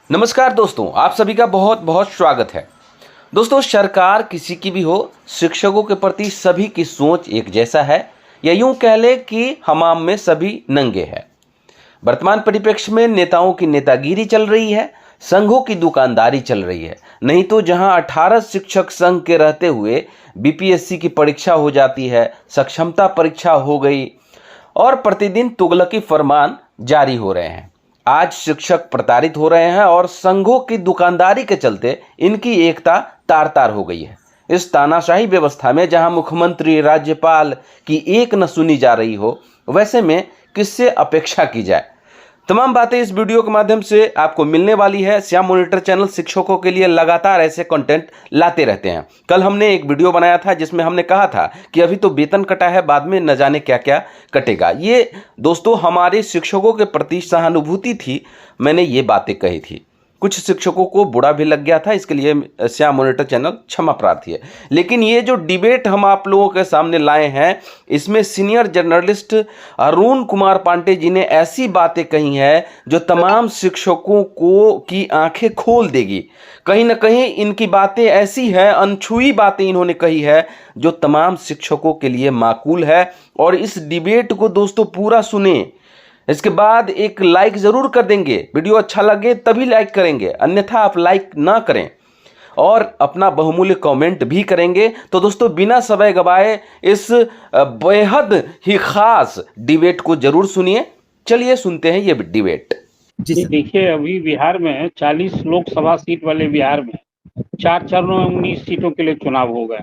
नमस्कार दोस्तों, आप सभी का बहुत बहुत स्वागत है। दोस्तों, सरकार किसी की भी हो, शिक्षकों के प्रति सभी की सोच एक जैसा है, या यूं कह ले कि हमाम में सभी नंगे हैं। वर्तमान परिप्रेक्ष्य में नेताओं की नेतागिरी चल रही है, संघों की दुकानदारी चल रही है। नहीं तो जहां 18 शिक्षक संघ के रहते हुए बीपीएससी की परीक्षा हो जाती है, सक्षमता परीक्षा हो गई और प्रतिदिन तुगलकी फरमान जारी हो रहे हैं। आज शिक्षक प्रताड़ित हो रहे हैं और संघों की दुकानदारी के चलते इनकी एकता तार तार हो गई है। इस तानाशाही व्यवस्था में जहां मुख्यमंत्री, राज्यपाल की एक न सुनी जा रही हो, वैसे में किससे अपेक्षा की जाए? तमाम बातें इस वीडियो के माध्यम से आपको मिलने वाली है। श्याम मॉनिटर चैनल शिक्षकों के लिए लगातार ऐसे कंटेंट लाते रहते हैं। कल हमने एक वीडियो बनाया था जिसमें हमने कहा था कि अभी तो वेतन कटा है, बाद में न जाने क्या क्या कटेगा। ये दोस्तों हमारे शिक्षकों के प्रति सहानुभूति थी, मैंने ये बातें कही थी। कुछ शिक्षकों को बुरा भी लग गया था, इसके लिए श्याम मॉनिटर चैनल क्षमा प्रार्थी है। लेकिन ये जो डिबेट हम आप लोगों के सामने लाए हैं, इसमें सीनियर जर्नलिस्ट अरुण कुमार पांडे जी ने ऐसी बातें कही हैं जो तमाम शिक्षकों को की आंखें खोल देगी। कहीं ना कहीं इनकी बातें ऐसी है, अनछुई बातें इन्होंने कही है जो तमाम शिक्षकों के लिए माकूल है। और इस डिबेट को दोस्तों पूरा सुने, इसके बाद एक लाइक जरूर कर देंगे। वीडियो अच्छा लगे तभी लाइक करेंगे, अन्यथा आप लाइक ना करें और अपना बहुमूल्य कमेंट भी करेंगे। तो दोस्तों बिना समय गवाए इस बेहद ही खास डिबेट को जरूर सुनिए। चलिए सुनते हैं ये डिबेट। जी देखिए, अभी बिहार में 40 लोकसभा सीट वाले बिहार में 4 चरणों में 19 सीटों के लिए चुनाव हो गए।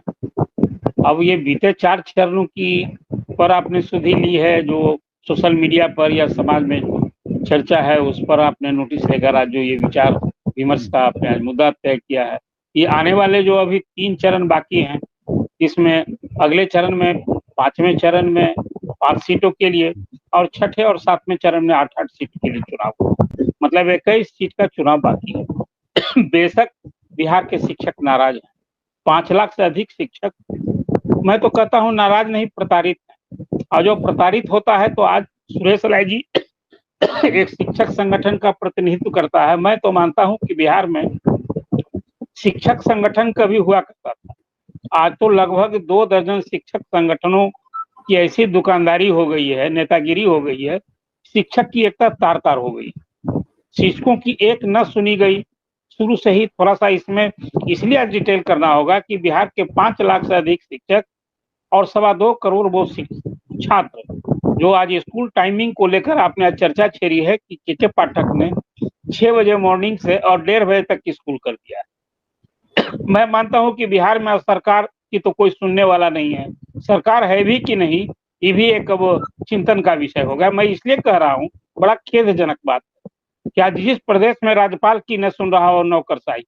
अब ये बीते 4 चरणों की पर आपने सुधि ली है, जो सोशल मीडिया पर या समाज में चर्चा है, उस पर आपने नोटिस लेकर आज जो ये विचार विमर्श का आपने आज मुद्दा तय किया है। ये आने वाले जो अभी 3 चरण बाकी हैं, इसमें अगले चरण में 5वें चरण में 5 सीटों के लिए और 6ठे और 7वें चरण में 8-8 सीट के लिए चुनाव, मतलब 21 सीट का चुनाव बाकी है। बेशक बिहार के शिक्षक नाराज हैं, 5 लाख से अधिक शिक्षक, मैं तो कहता हूं नाराज नहीं, प्रताड़ित है। और जो प्रताड़ित होता है, तो आज सुरेश राय जी एक शिक्षक संगठन का प्रतिनिधित्व करता है। मैं तो मानता हूं कि बिहार में शिक्षक संगठन कभी हुआ करता था, आज तो लगभग 2 दर्जन शिक्षक संगठनों की ऐसी दुकानदारी हो गई है, नेतागिरी हो गई है, शिक्षक की एकता तार तार हो गई। शिक्षकों की एक न सुनी गई शुरू से ही। थोड़ा सा इसमें इसलिए आज डिटेल करना होगा कि बिहार के 5 लाख से अधिक शिक्षक और 2.25 करोड़ वो छात्र जो आज स्कूल टाइमिंग को लेकर आपने आज चर्चा छेड़ी है कि के पाठक ने 6 बजे मॉर्निंग से और 1:30 बजे तक स्कूल कर दिया है। मैं मानता हूं कि बिहार में सरकार की तो कोई सुनने वाला नहीं है। सरकार है भी कि नहीं, ये भी एक अब चिंतन का विषय होगा। मैं इसलिए कह रहा हूं, बड़ा खेदजनक बात है कि आज जिस प्रदेश में राज्यपाल की न सुन रहा हो नौकरशाही,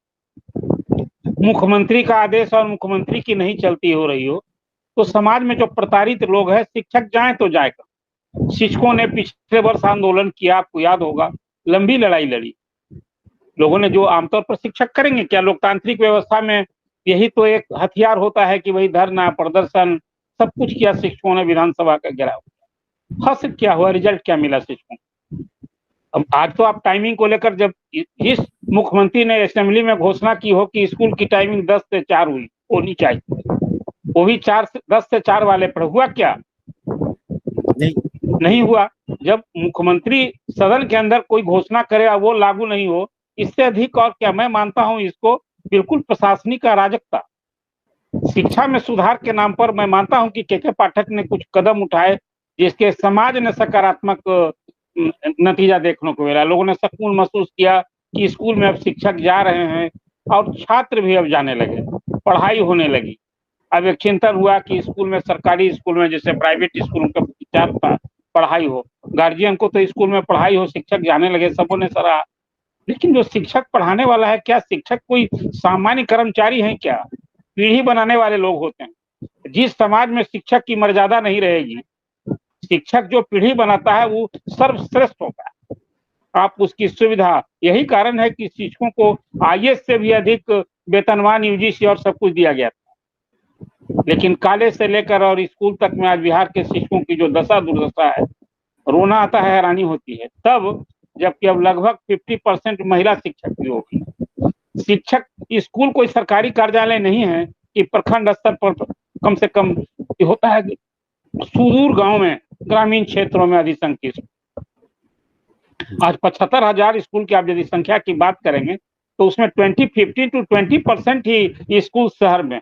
मुख्यमंत्री का आदेश और मुख्यमंत्री की नहीं चलती हो रही हो, तो समाज में जो प्रताड़ित लोग हैं, शिक्षक जाए तो जाए कर। शिक्षकों ने पिछले वर्ष आंदोलन किया, आपको याद होगा, लंबी लड़ाई लड़ी लोगों ने, जो आमतौर पर शिक्षक करेंगे क्या? लोकतांत्रिक व्यवस्था में यही तो एक हथियार होता है कि वही धरना, प्रदर्शन, सब कुछ किया शिक्षकों ने, विधानसभा का घेराव। हासिल क्या हुआ, रिजल्ट क्या मिला शिक्षकों? अब आज तो आप टाइमिंग को लेकर, जब जिस मुख्यमंत्री ने असेंबली में घोषणा की हो कि स्कूल की टाइमिंग 10 से 4 हुई होनी चाहिए, वो भी 10 से 4 वाले पर हुआ क्या? नहीं हुआ। जब मुख्यमंत्री सदन के अंदर कोई घोषणा करे और वो लागू नहीं हो, इससे अधिक और क्या? मैं मानता हूं इसको बिल्कुल प्रशासनिक अराजकता। शिक्षा में सुधार के नाम पर मैं मानता हूं कि के पाठक ने कुछ कदम उठाए जिसके समाज ने सकारात्मक नतीजा देखने को मिला। लोगों ने सुकून महसूस किया कि स्कूल में अब शिक्षक जा रहे हैं और छात्र भी अब जाने लगे, पढ़ाई होने लगी। अब एक चिंतन हुआ कि स्कूल में, सरकारी स्कूल में जैसे प्राइवेट स्कूलों का विचार था, पढ़ाई हो, गार्जियन को तो स्कूल में पढ़ाई हो, शिक्षक जाने लगे, सबों ने सराहा। लेकिन जो शिक्षक पढ़ाने वाला है, क्या शिक्षक कोई सामान्य कर्मचारी है क्या? पीढ़ी बनाने वाले लोग होते हैं। जिस समाज में शिक्षक की मर्यादा नहीं रहेगी, शिक्षक जो पीढ़ी बनाता है वो सर्वश्रेष्ठ होता है। आप उसकी सुविधा, यही कारण है कि शिक्षकों को आईएएस से भी अधिक वेतनमान यूजीसी और सब कुछ दिया गया था। लेकिन कॉलेज से लेकर और स्कूल तक में आज बिहार के शिक्षकों की जो दशा दुर्दशा है, रोना आता है, हैरानी होती है। तब जबकि अब लगभग 50% महिला शिक्षक भी होगी। शिक्षक स्कूल कोई सरकारी कार्यालय नहीं है कि प्रखंड स्तर पर कम से कम होता है सुदूर गांव में, ग्रामीण क्षेत्रों में अधिसंख्यक। आज 75,000 स्कूल की आप यदि संख्या की बात करेंगे तो उसमें 15 to 20% ही स्कूल शहर में,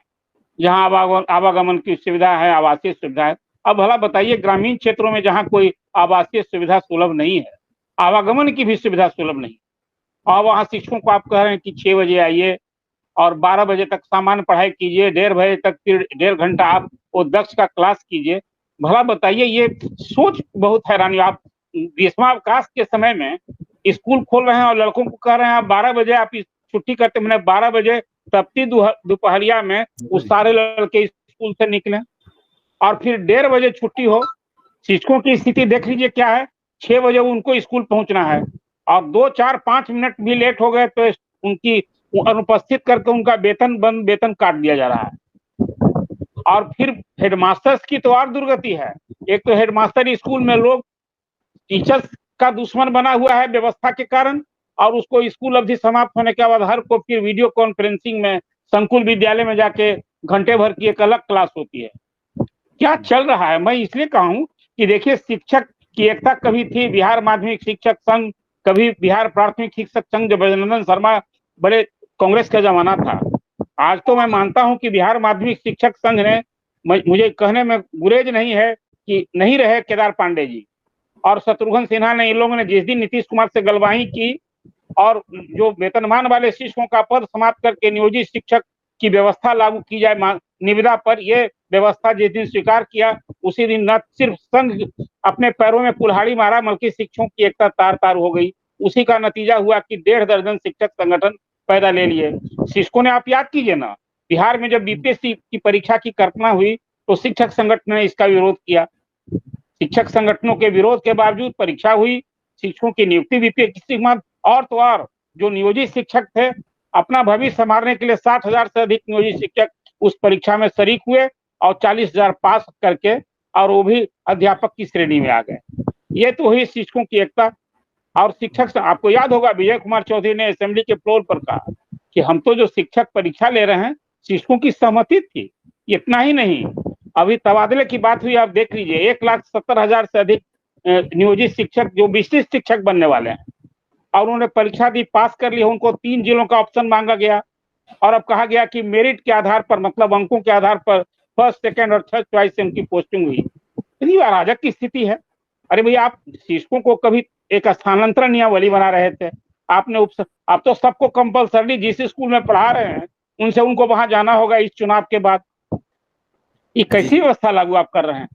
जहां आवागमन की सुविधा है, आवासीय सुविधा है। अब भला बताइए ग्रामीण क्षेत्रों में जहां कोई आवासीय सुविधा सुलभ नहीं है, आवागमन की भी सुविधा सुलभ नहीं, और वहां शिक्षकों को आप कह रहे हैं कि 6 बजे आइए और 12 बजे तक सामान्य पढ़ाई कीजिए, 1:30 बजे तक फिर 1.5 घंटा आप वो दक्ष का क्लास कीजिए। भला बताइए, ये सोच बहुत हैरानी। आप ग्रीष्मावकाश के समय में स्कूल खोल रहे हैं और लड़कों को कह रहे हैं आप 12 बजे आप छुट्टी करते, मैंने 12 बजे तपती दोपहरिया में वो सारे लड़के स्कूल से निकले और फिर 1:30 बजे छुट्टी हो। शिक्षकों की स्थिति देख लीजिए क्या है, 6 बजे उनको स्कूल पहुंचना है और 2, 4, 5 मिनट भी लेट हो गए तो उनकी अनुपस्थित करके उनका वेतन काट दिया जा रहा है। और फिर हेडमास्टर्स की तो और दुर्गति है। एक तो हेडमास्टर स्कूल में लोग टीचर्स का दुश्मन बना हुआ है व्यवस्था के कारण, और उसको स्कूल अवधि समाप्त होने के बाद हर को फिर वीडियो कॉन्फ्रेंसिंग में संकुल विद्यालय में जाके घंटे भर की एक अलग क्लास होती है। क्या चल रहा है? मैं इसलिए कहूं कि देखिए, शिक्षक की एकता कभी थी, बिहार माध्यमिक शिक्षक संघ, कभी बिहार प्राथमिक शिक्षक संघ, जब ब्रजनंदन शर्मा बड़े कांग्रेस का जमाना था। आज तो मैं मानता हूं कि बिहार माध्यमिक शिक्षक संघ ने, मुझे कहने में गुरेज नहीं है कि नहीं रहे केदार पांडे जी और शत्रुघ्न सिन्हा ने, इन लोगों ने जिस दिन नीतीश कुमार से गलवाही की और जो वेतनमान वाले शिक्षकों का पद समाप्त करके नियोजित शिक्षक की व्यवस्था लागू की जाए निविदा पर, यह व्यवस्था जिस दिन स्वीकार किया उसी दिन न सिर्फ संघ अपने पैरों में कुल्हाड़ी मारा बल्कि शिक्षकों की एकता तार तार हो गई। उसी का नतीजा हुआ कि 1.5 दर्जन शिक्षक संगठन पैदा ले लिए शिक्षकों ने। आप याद कीजिए ना, बिहार में जब बीपीएससी की परीक्षा की कल्पना हुई तो शिक्षक संगठन ने इसका विरोध किया। शिक्षक संगठनों के विरोध के बावजूद परीक्षा हुई, शिक्षकों की नियुक्ति बीपीएससी के, और तो और जो नियोजित शिक्षक थे अपना भविष्य संभालने के लिए 60,000 से अधिक नियोजित शिक्षक उस परीक्षा में शरीक हुए और 40,000 पास करके, और वो भी अध्यापक की श्रेणी में आ गए। ये तो हुई शिक्षकों की एकता। और शिक्षक, आपको याद होगा विजय कुमार चौधरी ने असेंबली के फ्लोर पर कहा कि हम तो जो शिक्षक परीक्षा ले रहे हैं शिक्षकों की सहमति थी। इतना ही नहीं, अभी तबादले की बात हुई, आप देख लीजिए 1,70,000 से अधिक नियोजित शिक्षक जो विशिष्ट शिक्षक बनने वाले हैं और उन्होंने परीक्षा दी, पास कर ली, उनको 3 जिलों का ऑप्शन मांगा गया और अब कहा गया कि मेरिट के आधार पर, मतलब अंकों के आधार पर फर्स्ट, सेकंड और थर्ड चॉइस से उनकी पोस्टिंग हुई। इतनी अराजक की स्थिति है। अरे भैया, आप शिक्षकों को कभी एक स्थानांतरण नियमावली बना रहे थे, आपने आप तो सबको कंपलसरी जिस स्कूल में पढ़ा रहे हैं उनसे उनको वहां जाना होगा इस चुनाव के बाद। ये कैसी व्यवस्था लागू आप कर रहे हैं?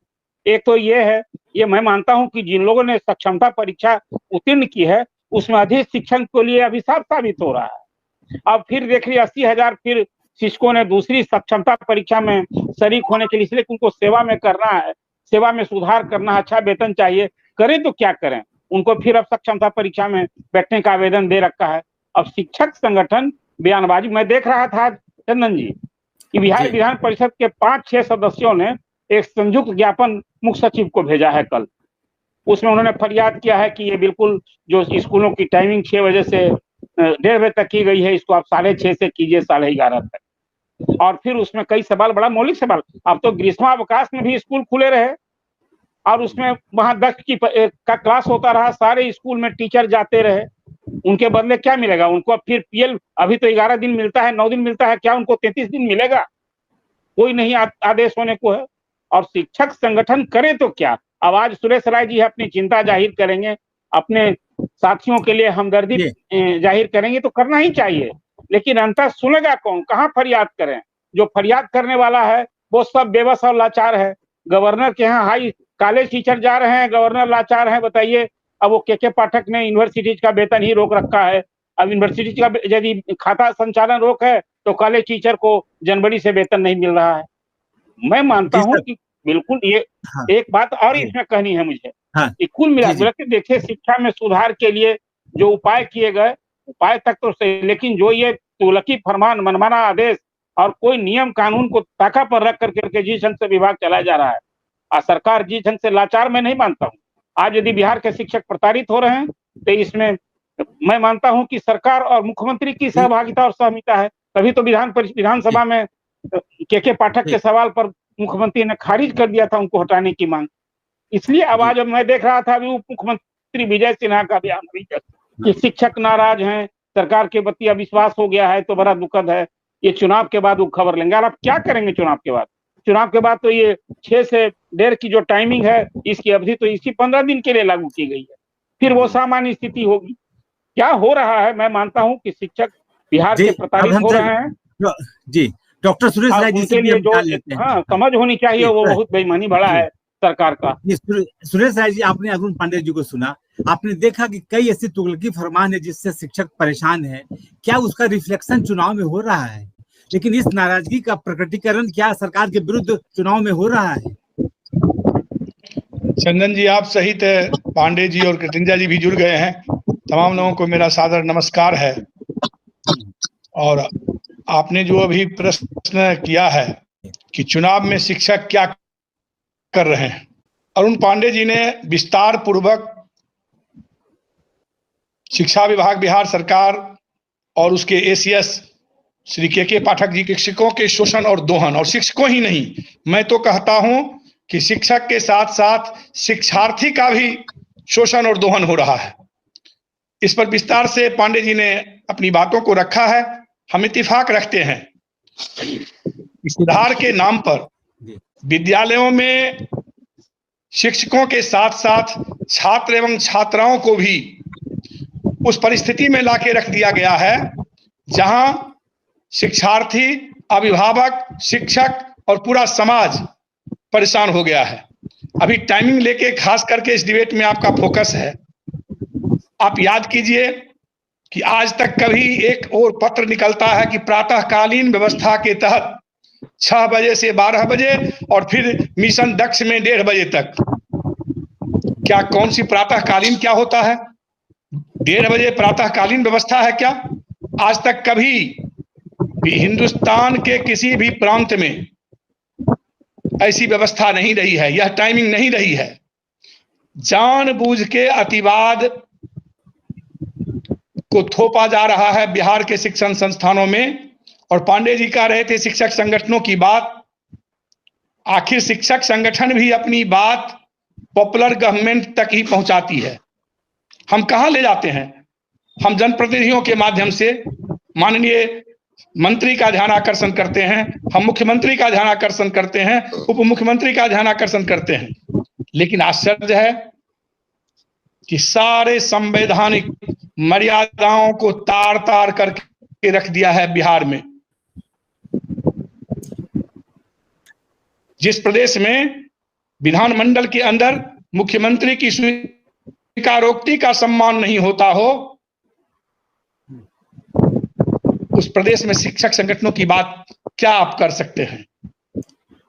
एक तो ये है, ये मैं मानता हूं कि जिन लोगों ने सक्षमता परीक्षा उत्तीर्ण की है उसमें अधिक शिक्षण के लिए अभिशाप साबित हो रहा है। अब फिर देखिए 80,000 फिर शिक्षकों ने दूसरी सक्षमता परीक्षा में शरीक होने के लिए, इसलिए उनको सेवा में करना है, सेवा में सुधार करना, अच्छा वेतन चाहिए, करें तो क्या करें, उनको फिर अब सक्षमता परीक्षा में बैठने का आवेदन दे रखा है। अब शिक्षक संगठन बयानबाजी, मैं देख रहा था चंदन जी कि बिहार विधान परिषद के 5-6 सदस्यों ने एक संयुक्त ज्ञापन मुख्य सचिव को भेजा है कल। उसमें उन्होंने फरियाद किया है कि ये बिल्कुल जो स्कूलों की टाइमिंग 6 बजे से 1:30 बजे तक की गई है, इसको आप 6:30 से कीजिए 11:30 तक। और फिर उसमें कई सवाल, बड़ा मौलिक सवाल, अब तो ग्रीष्मावकाश में भी स्कूल खुले रहे और उसमें वहां दक्ष की का क्लास होता रहा, सारे स्कूल में टीचर जाते रहे, उनके बदले क्या मिलेगा उनको? फिर पीएल अभी तो 11 दिन मिलता है, 9 दिन मिलता है, क्या उनको 33 दिन मिलेगा? कोई नहीं आदेश होने को है। और शिक्षक संगठन करे तो क्या? अब आज सुरेश राय जी अपनी चिंता जाहिर करेंगे, अपने साथियों के लिए हमदर्दी जाहिर करेंगे, तो करना ही चाहिए, लेकिन अंतर सुनेगा कौन? कहाँ फरियाद करें? जो फरियाद करने वाला है वो सब बेबस और लाचार है। गवर्नर के यहाँ हाई कॉलेज टीचर जा रहे हैं, गवर्नर लाचार है, बताइए। अब वो के पाठक ने यूनिवर्सिटीज का वेतन ही रोक रखा है। अब यूनिवर्सिटी का यदि खाता संचालन रोक है तो कॉलेज टीचर को जनवरी से वेतन नहीं मिल रहा है। मैं मानता हूं कि बिल्कुल ये एक बात और इसमें कहनी है मुझे कि कुल मिलाकर के देखिए, शिक्षा में सुधार के लिए जो उपाय किए गए, उपाय तक तो सही, लेकिन जो ये तुगलकी फरमान, मनमाना आदेश और कोई नियम कानून को ताका पर रख करके जिस ढंग से विभाग चलाया जा रहा है और सरकार जिस ढंग से लाचार, मैं नहीं मानता हूँ। आज यदि बिहार के शिक्षक प्रताड़ित हो रहे हैं तो इसमें मैं मानता हूं कि सरकार और मुख्यमंत्री की सहभागिता और सहमिता है, तभी तो विधानसभा में के पाठक के सवाल पर मुख्यमंत्री ने खारिज कर दिया था उनको हटाने की मांग। इसलिए आवाज अब मैं देख रहा था अभी उप मुख्यमंत्री विजय सिन्हा का बयान कि शिक्षक नाराज हैं, सरकार के प्रति अविश्वास हो गया है, तो बड़ा दुखद है। ये चुनाव के बाद वो खबर लेंगे। और आप क्या करेंगे चुनाव के बाद? चुनाव के बाद तो ये 6 से 1.5 की जो टाइमिंग है, इसकी अवधि तो इसी 15 दिन के लिए लागू की गई है, फिर वो सामान्य स्थिति होगी। क्या हो रहा है? मैं मानता हूं कि शिक्षक बिहार के प्रताड़ित हो रहे हैं जी। डॉक्टर सुरेश राय जी से उनके भी लिए हम जो जान लेते हैं। हाँ समझ होनी चाहिए, वो बहुत बेईमानी बड़ा है सरकार का। सुरेश राय जी, आपने अरुण पांडे जी को सुना, आपने देखा कि कई ऐसी तुगलकी फरमान है जिससे शिक्षक परेशान है। क्या उसका रिफ्लेक्शन चुनाव में हो रहा है? लेकिन इस नाराजगी का प्रकटीकरण क्या सरकार के विरुद्ध चुनाव में हो रहा है? चंदन जी, आप सहित पांडे जी और कृतिंजा जी भी जुड़ गए हैं। तमाम लोगों को मेरा सादर नमस्कार है। और आपने जो अभी प्रश्न किया है कि चुनाव में शिक्षक क्या कर रहे हैं, अरुण पांडे जी ने विस्तार पूर्वक शिक्षा विभाग बिहार सरकार और उसके एसीएस श्री के पाठक जी के शिक्षकों के शोषण और दोहन, और शिक्षकों ही नहीं, मैं तो कहता हूं कि शिक्षक के साथ साथ शिक्षार्थी का भी शोषण और दोहन हो रहा है। इस पर विस्तार से पांडे जी ने अपनी बातों को रखा है। हम इत्तेफाक रखते हैं सुधार के नाम पर विद्यालयों में शिक्षकों के साथ साथ छात्र एवं छात्राओं को भी उस परिस्थिति में लाके रख दिया गया है जहां शिक्षार्थी, अभिभावक, शिक्षक और पूरा समाज परेशान हो गया है। अभी टाइमिंग लेके खास करके इस डिबेट में आपका फोकस है। आप याद कीजिए कि आज तक कभी एक और पत्र निकलता है कि प्रातःकालीन व्यवस्था के तहत 6 बजे से 12 बजे और फिर मिशन दक्ष में 1:30 बजे तक। क्या कौन सी प्रातःकालीन क्या होता है? 1:30 बजे प्रातःकालीन व्यवस्था है क्या? आज तक कभी भी हिंदुस्तान के किसी भी प्रांत में ऐसी व्यवस्था नहीं रही है, यह टाइमिंग नहीं रही है। जानबूझ के अतिवाद को थोपा जा रहा है बिहार के शिक्षण संस्थानों में। और पांडे जी कह रहे थे शिक्षक संगठनों की बात। आखिर शिक्षक संगठन भी अपनी बात पॉपुलर गवर्नमेंट तक ही पहुंचाती है। हम कहां ले जाते हैं? हम जनप्रतिनिधियों के माध्यम से माननीय मंत्री का ध्यान आकर्षण करते हैं, हम मुख्यमंत्री का ध्यान आकर्षण करते हैं, उप मुख्यमंत्री का ध्यान आकर्षण करते हैं। लेकिन आश्चर्य है कि सारे संवैधानिक मर्यादाओं को तार तार करके रख दिया है बिहार में। जिस प्रदेश में विधानमंडल के अंदर मुख्यमंत्री की स्वीकारोक्ति का सम्मान नहीं होता हो, उस प्रदेश में शिक्षक संगठनों की बात क्या आप कर सकते हैं?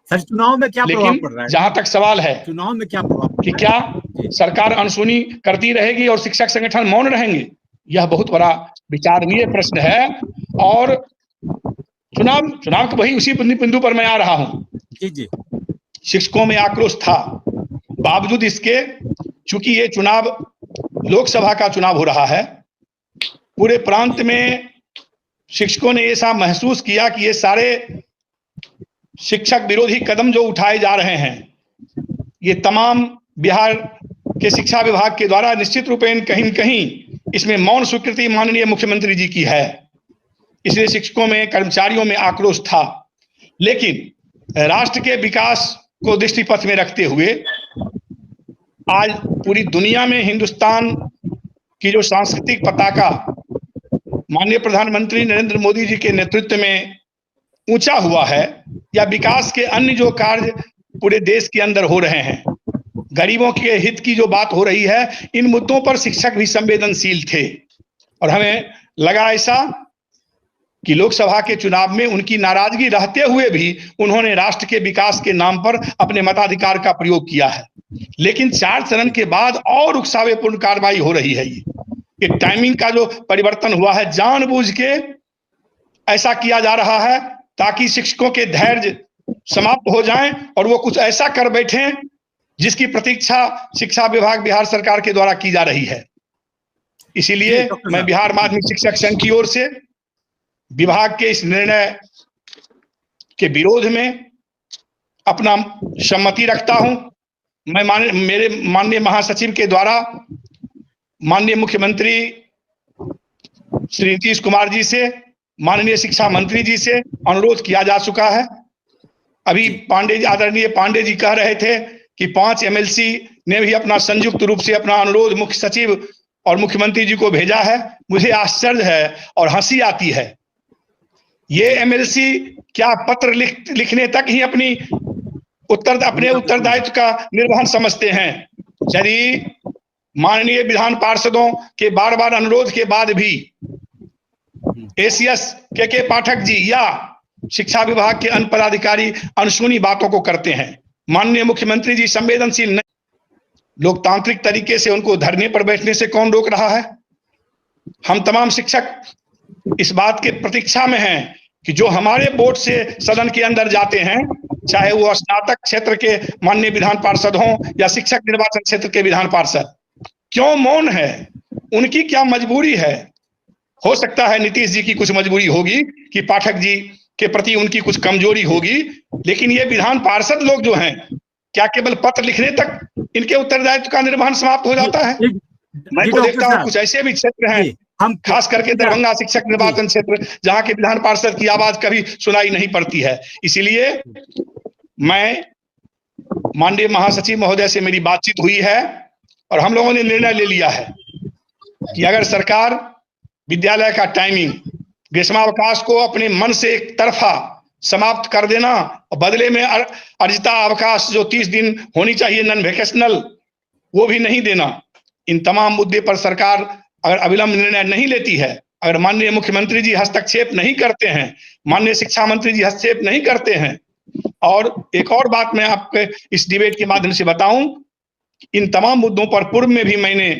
सर, चुनाव में क्या प्रभाव पड़ रहा लेकिन है? जहां तक सवाल है चुनाव में क्या प्रभाव कि क्या सरकार अनसुनी करती रहेगी और शिक्षक संगठन मौन रहेंगे, यह बहुत बड़ा विचारणीय प्रश्न है। और चुनाव के वही उसी बिंदु पर मैं आ रहा हूं। जी। शिक्षकों में आक्रोश था, बावजूद इसके चूंकि ये चुनाव लोकसभा का चुनाव हो रहा है, पूरे प्रांत में शिक्षकों ने ऐसा महसूस किया कि ये सारे शिक्षक विरोधी कदम जो उठाए जा रहे हैं, ये तमाम बिहार के शिक्षा विभाग के द्वारा निश्चित रूपेण कहीं न कहीं इसमें मौन स्वीकृति माननीय मुख्यमंत्री जी की है। इसलिए शिक्षकों में, कर्मचारियों में आक्रोश था। लेकिन राष्ट्र के विकास को दृष्टिपथ में रखते हुए आज पूरी दुनिया में हिंदुस्तान की जो सांस्कृतिक पताका माननीय प्रधानमंत्री नरेंद्र मोदी जी के नेतृत्व में ऊंचा हुआ है, या विकास के अन्य जो कार्य पूरे देश के अंदर हो रहे हैं, गरीबों के हित की जो बात हो रही है, इन मुद्दों पर शिक्षक भी संवेदनशील थे। और हमें लगा ऐसा कि लोकसभा के चुनाव में उनकी नाराजगी रहते हुए भी उन्होंने राष्ट्र के विकास के नाम पर अपने मताधिकार का प्रयोग किया है। लेकिन 4 चरण के बाद और उकसावेपूर्ण कार्रवाई हो रही है। ये टाइमिंग का जो परिवर्तन हुआ है, जानबूझ के ऐसा किया जा रहा है ताकि शिक्षकों के धैर्य समाप्त हो जाएं और वो कुछ ऐसा कर बैठें जिसकी प्रतीक्षा शिक्षा विभाग बिहार सरकार के द्वारा की जा रही है। इसीलिए मैं बिहार माध्यमिक शिक्षक संघ की ओर से विभाग के इस निर्णय के विरोध में अपना सम्मति रखता हूं। मैं मेरे माननीय महासचिव के द्वारा माननीय मुख्यमंत्री श्री नीतीश कुमार जी से, माननीय शिक्षा मंत्री जी से अनुरोध किया जा चुका है। अभी आदरणीय पांडे जी कह रहे थे कि 5 एमएलसी ने भी अपना संयुक्त रूप से अपना अनुरोध मुख्य सचिव और मुख्यमंत्री जी को भेजा है। मुझे आश्चर्य है और हंसी आती है। ये एमएलसी क्या पत्र लिखने तक ही अपने उत्तरदायित्व का निर्वहन समझते हैं? यदि माननीय विधान पार्षदों के बार बार अनुरोध के बाद भी एसीएस के पाठक जी या शिक्षा विभाग के अन्य पदाधिकारी अनसुनी बातों को करते हैं, माननीय मुख्यमंत्री जी संवेदनशील नहीं, लोकतांत्रिक तरीके से उनको धरने पर बैठने से कौन रोक रहा है? हम तमाम शिक्षक इस बात के प्रतीक्षा में हैं कि जो हमारे बोर्ड से सदन के अंदर जाते हैं, चाहे वो स्नातक क्षेत्र के माननीय विधान पार्षद हों या शिक्षक निर्वाचन क्षेत्र के विधान पार्षद, क्यों मौन है? उनकी क्या मजबूरी है? हो सकता है नीतीश जी की कुछ मजबूरी होगी कि पाठक जी के प्रति उनकी कुछ कमजोरी होगी, लेकिन ये विधान पार्षद लोग जो हैं, क्या केवल पत्र लिखने तक इनके उत्तरदायित्व का निर्वहन समाप्त हो जाता है? मैं तो देखता हूँ कुछ ऐसे भी क्षेत्र हैं, हम खास करके दरभंगा शिक्षक निर्वाचन क्षेत्र, जहाँ के विधान पार्षद की आवाज कभी सुनाई नहीं पड़ती है। इसीलिए मैं माननीय महासचिव महोदय से मेरी बातचीत हुई है और हम लोगों ने निर्णय ले लिया है कि अगर सरकार विद्यालय का टाइमिंग, ग्रीष्मावकाश को अपने मन से एक तरफा समाप्त कर देना और बदले में अर्जिता अवकाश जो 30 दिन होनी चाहिए नॉन वेकेशनल, वो भी नहीं देना, इन तमाम मुद्दे पर सरकार अगर अविलंब निर्णय नहीं लेती है, अगर माननीय मुख्यमंत्री जी हस्तक्षेप नहीं करते हैं, माननीय शिक्षा मंत्री जी हस्तक्षेप नहीं करते हैं, और एक और बात मैं आपके इस डिबेट के माध्यम से बताऊं, इन तमाम मुद्दों पर पूर्व में भी मैंने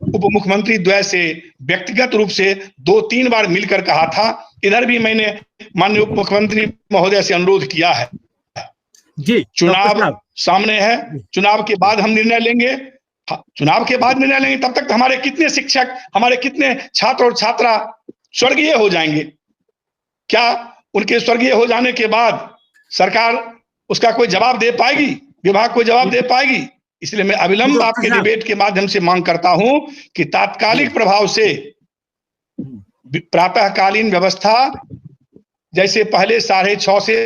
उप मुख्यमंत्री द्वय से व्यक्तिगत रूप से 2-3 बार मिलकर कहा था। इधर भी मैंने माननीय उप मुख्यमंत्री महोदय से अनुरोध किया है। जी, चुनाव सामने है, चुनाव के बाद हम निर्णय लेंगे। चुनाव के बाद निर्णय लेंगे, तब तक तो हमारे कितने शिक्षक, हमारे कितने छात्र और छात्रा स्वर्गीय हो जाएंगे? क्या उनके स्वर्गीय हो जाने के बाद सरकार उसका कोई जवाब दे पाएगी? विभाग कोई जवाब दे पाएगी? इसलिए मैं अविलंब आपके डिबेट के माध्यम से मांग करता हूं कि तात्कालिक प्रभाव से प्रातःकालीन व्यवस्था जैसे पहले 6:30 से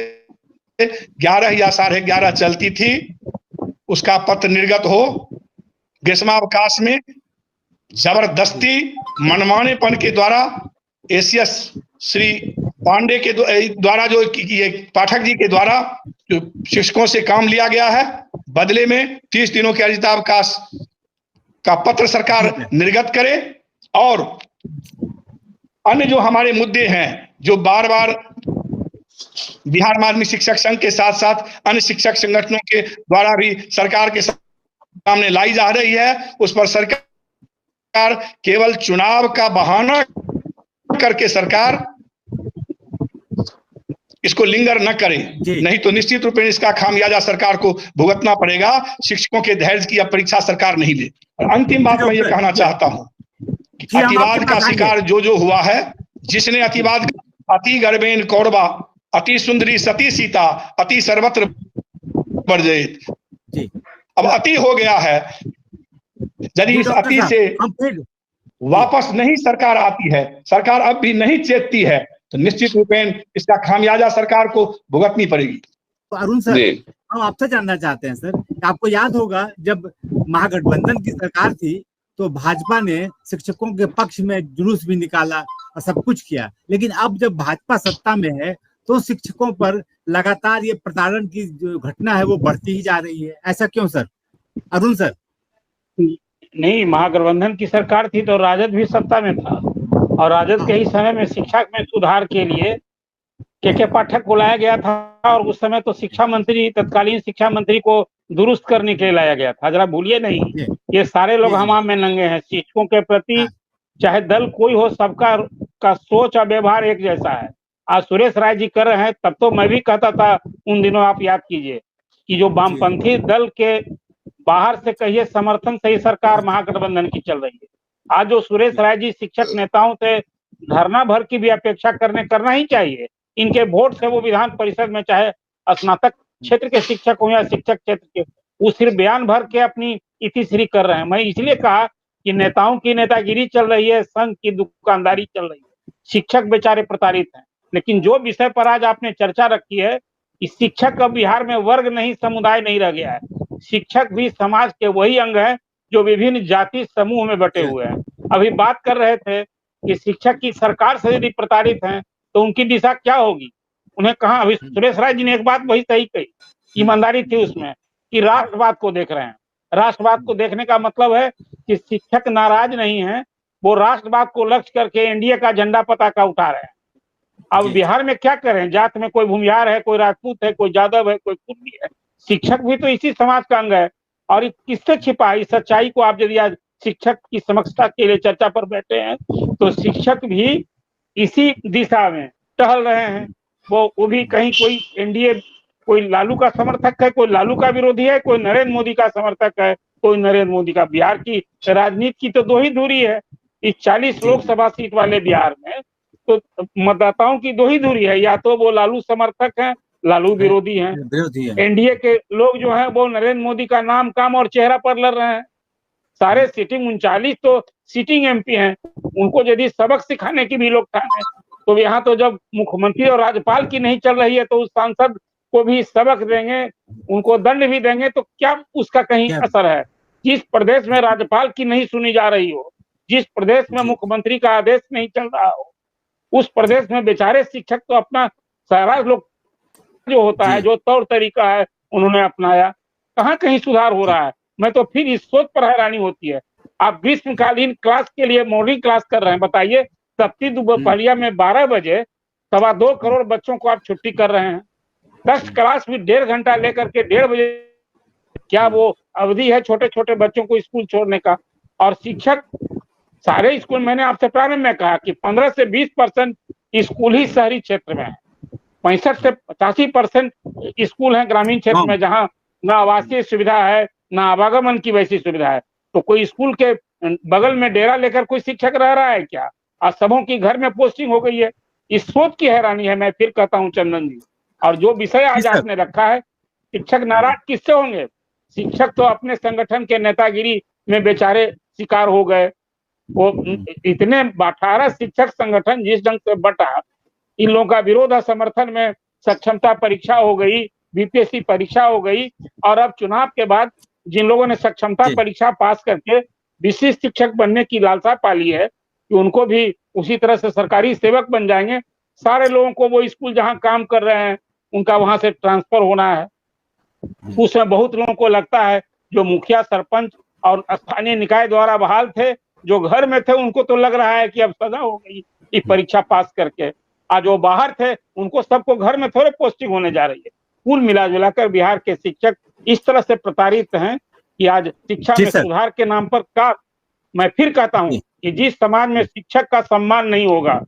11 या 11:30 चलती थी, उसका पत्र निर्गत हो। ग्रीष्मावकाश में जबरदस्ती मनमानेपन के द्वारा एसीएस श्री पांडे के द्वारा जो पाठक जी के द्वारा जो शिक्षकों से काम लिया गया है, बदले में 30 दिनों के अर्जितावकाश का पत्र सरकार निर्गत करे और अन्य जो हमारे मुद्दे हैं, जो बार बार बिहार माध्यमिक शिक्षक संघ के साथ साथ अन्य शिक्षक संगठनों के द्वारा भी सरकार के सामने लाई जा रही है, उस पर सरकार केवल चुनाव का बहाना करके सरकार इसको लिंगर न करे, नहीं तो निश्चित रूप से इसका खामियाजा सरकार को भुगतना पड़ेगा। शिक्षकों के धैर्य की अब परीक्षा सरकार नहीं ले। और अंतिम बात मैं ये कहना चाहता हूं कि अतिवाद का शिकार जो हुआ है, जिसने अतिवाद, अति गर्भेन कौरवा, अति सुंदरी सती सीता, अति सर्वत्र वर्जित, अब अति हो गया है। यदि इस अति से वापस नहीं सरकार आती है, सरकार अब भी नहीं चेतती है, तो निश्चित रूपेण इसका खामियाजा सरकार को भुगतनी पड़ेगी। तो अरुण सर, हम आपसे जानना चाहते हैं सर, आपको याद होगा जब महागठबंधन की सरकार थी तो भाजपा ने शिक्षकों के पक्ष में जुलूस भी निकाला और सब कुछ किया, लेकिन अब जब भाजपा सत्ता में है तो शिक्षकों पर लगातार ये प्रताड़न की जो घटना है वो बढ़ती ही जा रही है। ऐसा क्यों सर? अरुण सर। नहीं, महागठबंधन की सरकार थी तो राजद भी सत्ता में था और राजद के ही समय में शिक्षा में सुधार के लिए के पाठक बुलाया गया था और उस समय तो शिक्षा मंत्री, तत्कालीन शिक्षा मंत्री को दुरुस्त करने के लिए लाया गया था। जरा भूलिए नहीं, ये सारे लोग हमाम में नंगे हैं। शिक्षकों के प्रति चाहे दल कोई हो, सबका का सोच और व्यवहार एक जैसा है। आज सुरेश राय जी कर रहे हैं, तब तो मैं भी कहता था उन दिनों, आप याद कीजिए, कि जो वामपंथी दल के बाहर से कहिए समर्थन से ही सरकार महागठबंधन की चल रही है। आज जो सुरेश राय जी शिक्षक नेताओं से धरना भर की भी अपेक्षा करना ही चाहिए। इनके वोट से वो विधान परिषद में चाहे स्नातक क्षेत्र के शिक्षक हो या शिक्षक क्षेत्र के, वो सिर्फ बयान भर के अपनी इतिश्री कर रहे हैं। मैं इसलिए कहा कि नेताओं की नेतागिरी चल रही है, संघ की दुकानदारी चल रही है, शिक्षक बेचारे प्रताड़ित हैं। लेकिन जो विषय पर आज आपने चर्चा रखी है कि शिक्षक अब बिहार में वर्ग नहीं, समुदाय नहीं रह गया है। शिक्षक भी समाज के वही अंग है जो विभिन्न जाति समूह में बटे हुए हैं। अभी बात कर रहे थे कि शिक्षक की सरकार से यदि प्रताड़ित हैं तो उनकी दिशा क्या होगी। उन्हें कहा, अभी सुरेश राय जी ने एक बात वही सही कही, ईमानदारी थी उसमें, कि राष्ट्रवाद को देख रहे हैं। राष्ट्रवाद को देखने का मतलब है कि शिक्षक नाराज नहीं है, वो राष्ट्रवाद को लक्ष्य करके एनडीए का झंडा पताका उठा रहे हैं। अब बिहार में क्या करें, जात में कोई भूमिहार है, कोई राजपूत है, कोई यादव है, कोई कुर्मी है। शिक्षक भी तो इसी समाज का अंग है। और किससे छिपा है इस सच्चाई को? आप यदि आज शिक्षक की समक्षता के लिए चर्चा पर बैठे हैं तो शिक्षक भी इसी दिशा में टहल रहे हैं। वो भी कहीं कोई एनडीए, कोई लालू का समर्थक है, कोई लालू का विरोधी है, कोई नरेंद्र मोदी का समर्थक है, कोई नरेंद्र मोदी का। बिहार की राजनीति की तो दो ही धुरी है। इस 40 लोकसभा सीट वाले बिहार में तो मतदाताओं की दो ही धुरी है, या तो वो लालू समर्थक हैं, लालू विरोधी हैं। एनडीए के लोग जो हैं वो नरेंद्र मोदी का नाम, काम और चेहरा पर लड़ रहे हैं। सारे सिटिंग 39 तो सिटिंग एमपी हैं, उनको यदि सबक सिखाने की भी लोग ठाने तो यहाँ तो जब मुख्यमंत्री और राज्यपाल की नहीं चल रही है तो उस सांसद को भी सबक देंगे, उनको दंड भी देंगे, तो क्या उसका कहीं असर है? जिस प्रदेश में राज्यपाल की नहीं सुनी जा रही हो, जिस प्रदेश में मुख्यमंत्री का आदेश नहीं चल रहा हो, उस प्रदेश में बेचारे शिक्षक तो अपना सारा लोग जो होता है, जो तौर तरीका है उन्होंने अपनाया, कहाँ कहीं सुधार हो रहा है? मैं तो फिर इस सोच पर हैरानी होती है। आप ग्रीष्मकालीन क्लास के लिए मॉर्निंग क्लास कर रहे हैं, बताइए सप्ती दोपहरिया में 12 बजे 2.25 करोड़ बच्चों को आप छुट्टी कर रहे हैं। 10 क्लास भी 1.5 घंटा लेकर के 1:30 बजे, क्या वो अवधि है छोटे छोटे बच्चों को स्कूल छोड़ने का? और शिक्षक सारे स्कूल, मैंने आपसे प्रारंभ में कहा कि 15 से 20% स्कूल ही शहरी क्षेत्र में है, 65 से 85% स्कूल है ग्रामीण क्षेत्र में, जहाँ न आवासीय सुविधा है, न आवागमन की वैसी सुविधा है। तो कोई स्कूल के बगल में डेरा लेकर कोई शिक्षक रह रहा है क्या? आज सबों की घर में पोस्टिंग हो गई है। इस सोच की हैरानी है। मैं फिर कहता हूँ चंदन जी, और जो विषय आज आपने रखा है, शिक्षक नाराज किससे होंगे? शिक्षक तो अपने संगठन के नेतागिरी में बेचारे शिकार हो गए। वो इतने 18 शिक्षक संगठन जिस ढंग से बटा, इन लोगों का विरोध और समर्थन में सक्षमता परीक्षा हो गई, बीपीएससी परीक्षा हो गई, और अब चुनाव के बाद जिन लोगों ने सक्षमता परीक्षा पास करके विशिष्ट शिक्षक बनने की लालसा पाली है कि उनको भी उसी तरह से सरकारी सेवक बन जाएंगे। सारे लोगों को वो स्कूल जहां काम कर रहे हैं उनका वहां से ट्रांसफर होना है। उसमें बहुत लोगों को लगता है जो मुखिया, सरपंच और स्थानीय निकाय द्वारा बहाल थे, जो घर में थे, उनको तो लग रहा है कि अब सजा हो गई ये परीक्षा पास करके। आज वो बाहर थे, उनको सबको घर में थोड़े पोस्टिंग होने जा रही है। कुल मिला जुलाकर बिहार के शिक्षक इस तरह से प्रताड़ित हैं कि आज शिक्षा में सुधार के नाम पर का, मैं फिर कहता हूं कि जिस समाज में शिक्षक का सम्मान नहीं होगा,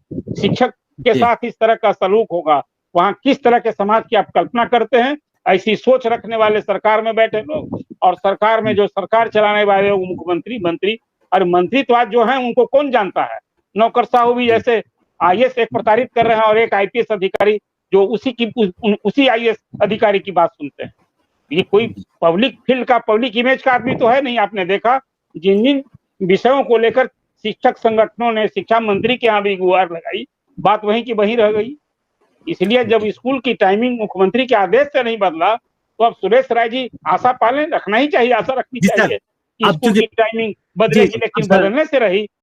शिक्षक के साथ इस तरह का सलूक होगा, वहां किस तरह के समाज की आप कल्पना करते हैं? ऐसी सोच रखने वाले सरकार में बैठे लोग, और सरकार में जो सरकार चलाने वाले मुख्यमंत्री, मंत्री, और मंत्री तो आज जो है उनको कौन जानता है? नौकर साहू भी जैसे आईएएस एक प्रताड़ित कर रहे हैं और एक आईपीएस अधिकारी जो उसी आईएएस अधिकारी की बात सुनते हैं। ये कोई पब्लिक फील्ड का, पब्लिक इमेज का आदमी तो है नहीं। आपने देखा जिन जिन विषयों को लेकर शिक्षक संगठनों ने शिक्षा मंत्री के यहाँ भी गुहार लगाई, बात वहीं की वहीं रह गई। इसलिए जब स्कूल की टाइमिंग मुख्यमंत्री के आदेश से नहीं बदला तो अब सुरेश राय जी आशा पालें, रखना ही चाहिए, आशा रखनी चाहिए कि स्कूल की टाइमिंग बदलेगी, लेकिन बदलने से रही